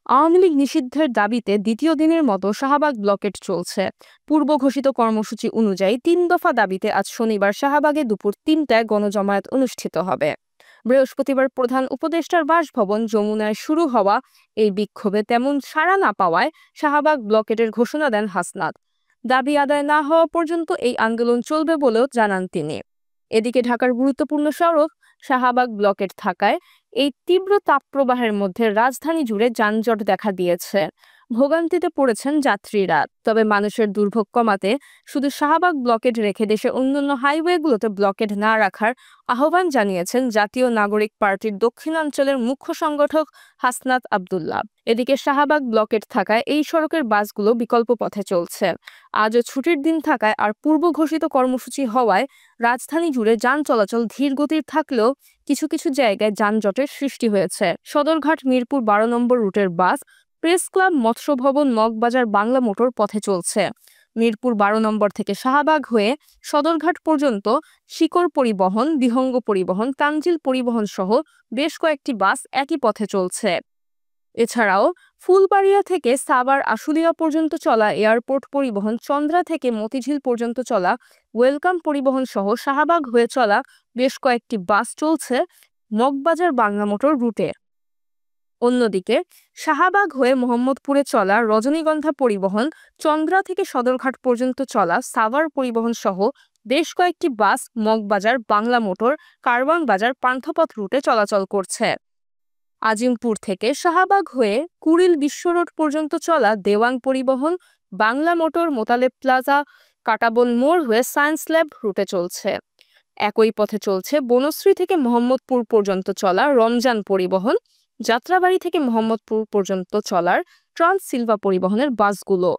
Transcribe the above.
আওয়ামী লীগ নিষিদ্ধের দাবিতে দ্বিতীয় দিনের মতো শাহবাগ ব্লকেড চলছে। পূর্ব ঘোষিত কর্মসূচি অনুযায়ী ৩ দফা দাবিতে আজ শনিবার শাহবাগে দুপুর ৩টায় গণজমায়েত অনুষ্ঠিত হবে। বৃহস্পতিবার প্রধান উপদেষ্টার বাসভবন যমুনায় শুরু হওয়া এই বিক্ষোভে তেমন সাড়া না পাওয়ায় শাহবাগ ব্লকেডের ঘোষণা দেন হাসনাত। দাবি আদায় না হওয়া পর্যন্ত এই আন্দোলন চলবে বলেও জানান তিনি। এদিকে ঢাকার গুরুত্বপূর্ণ সড়ক শাহবাগ ব্লকেড থাকায় এই তীব্র তাপপ্রবাহের মধ্যে রাজধানী জুড়ে যানজট দেখা দিয়েছে। ভোগান্তিতে পড়েছেন যাত্রীরা। তবে মানুষের দুর্ভোগ কমাতে শুধু শাহবাগ ব্লকেড রেখে দেশের অন্যান্য হাইওয়েগুলোতে ব্লকেড না রাখার আহ্বান জানিয়েছেন জাতীয় নাগরিক পার্টির দক্ষিণাঞ্চলের মুখ্য সংগঠক হাসনাত আব্দুল্লাহ। এদিকে শাহবাগ ব্লকেড থাকায় এই সড়কের বাসগুলো বিকল্প পথে চলছে। আজও ছুটির দিন থাকায় আর পূর্ব ঘোষিত কর্মসূচি হওয়ায় রাজধানী জুড়ে যান চলাচল ধীর গতির থাকলেও কিছু কিছু জায়গায় যানজটের সৃষ্টি হয়েছে। সদরঘাট মিরপুর ১২ নম্বর রুটের বাস প্রেস ক্লাব, মৎস্য ভবন, মগবাজার, বাংলা মোটর পথে চলছে। মিরপুর ১২ নম্বর থেকে শাহবাগ হয়ে সদরঘাট পর্যন্ত শিকড় পরিবহন, বিহঙ্গ পরিবহন, তানজিল পরিবহন সহ বেশ কয়েকটি বাস একই পথে চলছে। এছাড়াও ফুলবাড়িয়া থেকে সাভার আশুলিয়া পর্যন্ত চলা এয়ারপোর্ট পরিবহন, চন্দ্রা থেকে মতিঝিল পর্যন্ত চলা ওয়েলকাম পরিবহন সহ শাহবাগ হয়ে চলা বেশ কয়েকটি বাস চলছে মগবাজার বাংলা মোটর রুটে। অন্যদিকে শাহবাগ হয়ে মোহাম্মদপুরে চলা রজনীগন্ধা পরিবহন, চন্দ্রা থেকে সদরঘাট পর্যন্ত চলা সাভার পরিবহন সহ বেশ কয়েকটি বাস মগবাজার, বাংলা মোটর, কারওয়ান বাজার, পান্থপথ রুটে চলাচল করছে। আজিমপুর থেকে শাহবাগ হয়ে কুড়িল বিশ্ব রোড পর্যন্ত চলা দেওয়ান পরিবহন, বাংলা মোটর, মোতালেব প্লাজা, কাটাবন মোড় হয়ে সায়েন্স ল্যাব রুটে চলছে। একই পথে চলছে বনশ্রী থেকে মোহাম্মদপুর পর্যন্ত চলা রমজান পরিবহন, যাত্রাবাড়ি থেকে মোহাম্মদপুর পর্যন্ত চলার ট্রান্স সিলভা পরিবহনের বাসগুলো।